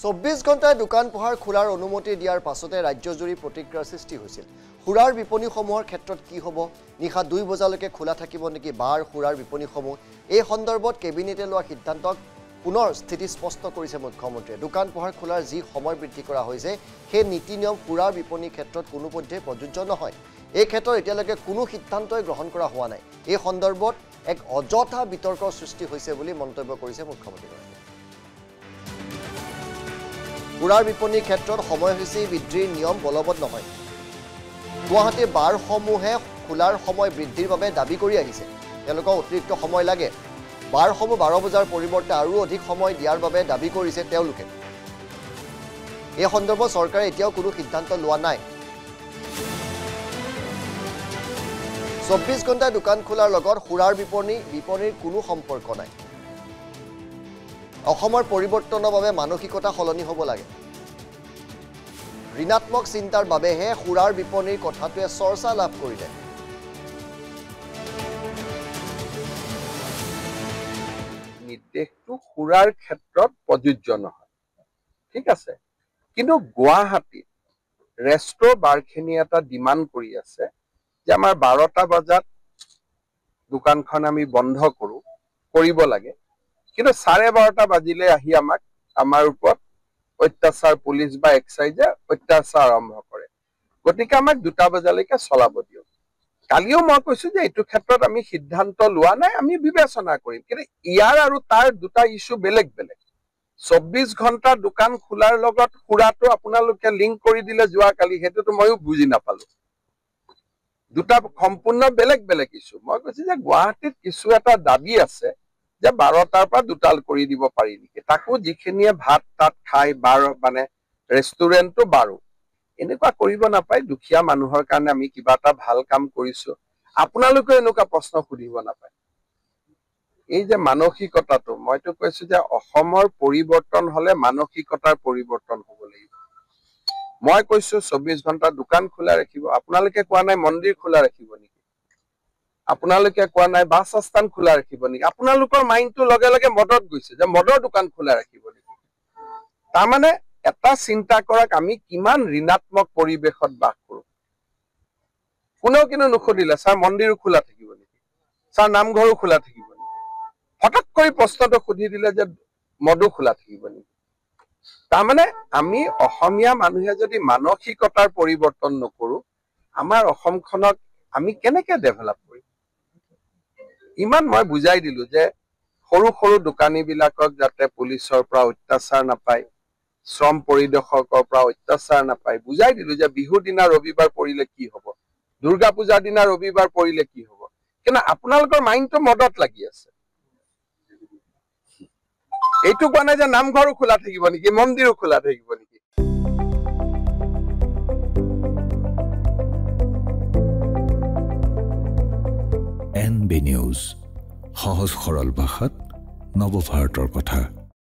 24 ঘণ্টায় দোকান পোহাৰ খোলাৰ অনুমতি দিয়াৰ পাছতে ৰাজ্যজুৰি প্ৰতিক্ৰিয়াৰ সৃষ্টি হৈছিল। খুৰাৰ বিপণীসমূহৰ ক্ষেত্ৰত কি হ'ব? নিশা 2 বজালৈকে খোলা থাকিব নেকি বাৰ খুৰাৰ বিপণীসমূহ? এই সন্দৰ্ভত কেবিনেটে লোৱা সিদ্ধান্তক পুনৰ স্থিতি স্পষ্ট কৰিছে মুখ্যমন্ত্ৰীয়ে। দোকান পোহাৰ খোলাৰ যি সময় বৃদ্ধি কৰা হৈছে সেই নীতি নিয়ম খুৰাৰ বিপণীৰ ক্ষেত্ৰত কোনোপধ্যে প্ৰযোজ্য নহয়। এই ক্ষেত্ৰত এতিয়ালৈকে কোনো সিদ্ধান্তই গ্ৰহণ কৰা হোৱা নাই। এই সন্দৰ্ভত এক অযথা বিতৰ্কৰ সৃষ্টি হৈছে বুলি মন্তব্য কৰিছে মুখ্যমন্ত্ৰীগৰাকীয়ে। খুৰাৰ বিপণীৰ ক্ষেত্ৰত সময়সূচী বৃদ্ধিৰ নিয়ম বলবৎ নহয়। গুৱাহাটীৰ বাৰসমূহে খোলাৰ সময় বৃদ্ধিৰ বাবে দাবী কৰি আহিছে। তেওঁলোকক অতিৰিক্ত সময় লাগে। বাৰসমূহ 12 বজাৰ পৰিৱৰ্তে আৰু অধিক সময় দিয়াৰ বাবে দাবী কৰিছে তেওঁলোকে। এই সন্দৰ্ভত চৰকাৰে এতিয়াও কোনো সিদ্ধান্ত লোৱা নাই। 24 ঘণ্টা দোকান খোলাৰ লগত খুৰাৰ বিপণীৰ কোনো সম্পৰ্ক নাই। অসমৰ পৰিৱৰ্তনৰ বাবে মানসিকতা সলনি হ'ব লাগে। ঋণাত্মক চিন্তাৰ বাবেহে খুৰাৰ বিপণীৰ কথাটোৱে চৰ্চা লাভ কৰিলে। নিৰ্দেশটো খুৰাৰ ক্ষেত্ৰত প্ৰযোজ্য নহয়, ঠিক আছে। কিন্তু গুৱাহাটীত ৰেষ্ট্ৰ বাৰখিনি এটা ডিমাণ্ড কৰি আছে যে আমাৰ 12টা বজাত দোকানখন আমি বন্ধ কৰিব লাগে। কিন্তু 12:30 বাজিলে আহি আমাৰ ওপৰত অত্যাচাৰ পুলিচ বা এক্সাইজে অত্যাচাৰ আৰম্ভ কৰে। গতিকে আমাক 2টা বজালৈকে চলাব দিয়ক। কালিও মই কৈছো যে এইটো ক্ষেত্ৰত আমি সিদ্ধান্ত লোৱা নাই, আমি বিবেচনা কৰিম। কিন্তু ইয়াৰ আৰু তাৰ দুটা ইস্যু বেলেগ বেলেগ। 24 ঘণ্টা দোকান খোলাৰ লগত খুৰাটো আপোনালোকে লিংক কৰি দিলে যোৱাকালি, সেইটোতো ময়ো বুজি নাপালো। দুটা সম্পূৰ্ণ বেলেগ বেলেগ ইস্যু। মই কৈছো যে গুৱাহাটীত কিছু এটা দাবী আছে যে 12টাৰ পৰা 2টা কৰি দিব পাৰি নেকি। তাকো যিখিনিয়ে ভাত তাত খাই মানে ৰেষ্টুৰেণ্টটো বাৰো এনেকুৱা কৰিব নাপায়। দুখীয়া মানুহৰ কাৰণে আমি কিবা এটা ভাল কাম কৰিছো, আপোনালোকে এনেকুৱা প্ৰশ্ন সুধিব নাপায়। এই যে মানসিকতাটো, মইতো কৈছো যে অসমৰ পৰিৱৰ্তন হলে মানসিকতাৰ পৰিৱৰ্তন হ'ব লাগিব। মই কৈছো 24 ঘণ্টা দোকান খোলা ৰাখিব, আপোনালোকে কোৱা নাই মন্দিৰ খোলা ৰাখিব নেকি? আপোনালোকে কোৱা নাই বাছ আস্থান খোলা ৰাখিব নেকি? আপোনালোকৰ মাইণ্ডটো লগে লগে মদত গৈছে যে মদৰ দোকান খোলা ৰাখিব নেকি। তাৰমানে এটা চিন্তা কৰক, আমি কিমান ঋণাত্মক পৰিৱেশত বাস কৰো। কোনেও কিন্তু নুসুধিলে ছাৰ মন্দিৰো খোলা থাকিব নেকি, ছাৰ নামঘৰো খোলা থাকিব নেকি। হঠাৎ কৰি প্ৰশ্নটো সুধি দিলে যে মদো খোলা থাকিব নেকি। তাৰমানে আমি অসমীয়া মানুহে যদি মানসিকতাৰ পৰিৱৰ্তন নকৰো, আমাৰ অসমখনক আমি কেনেকে ডেভেলপ কৰিম। ইমান মই বুজাই দিলো যে সৰু সৰু দোকানী বিলাকক যাতে পুলিচৰ পৰা অত্যাচাৰ নাপায়, শ্ৰম পৰিদৰ্শকৰ পৰা অত্যাচাৰ নাপায়, বুজাই দিলো যে বিহুৰ দিনা ৰবিবাৰ পৰিলে কি হব, দুৰ্গা পূজাৰ দিনা ৰবিবাৰ পৰিলে কি হব। কিন্তু আপোনালোকৰ মাইণ্ডটো মদত লাগি আছে। এইটো কোৱা নাই যে নামঘৰো খোলা থাকিব নেকি, মন্দিৰো খোলা থাকিব নেকি। NB নিউজ, সহজ সৰল ভাষাত নৱভাৰতৰ কথা।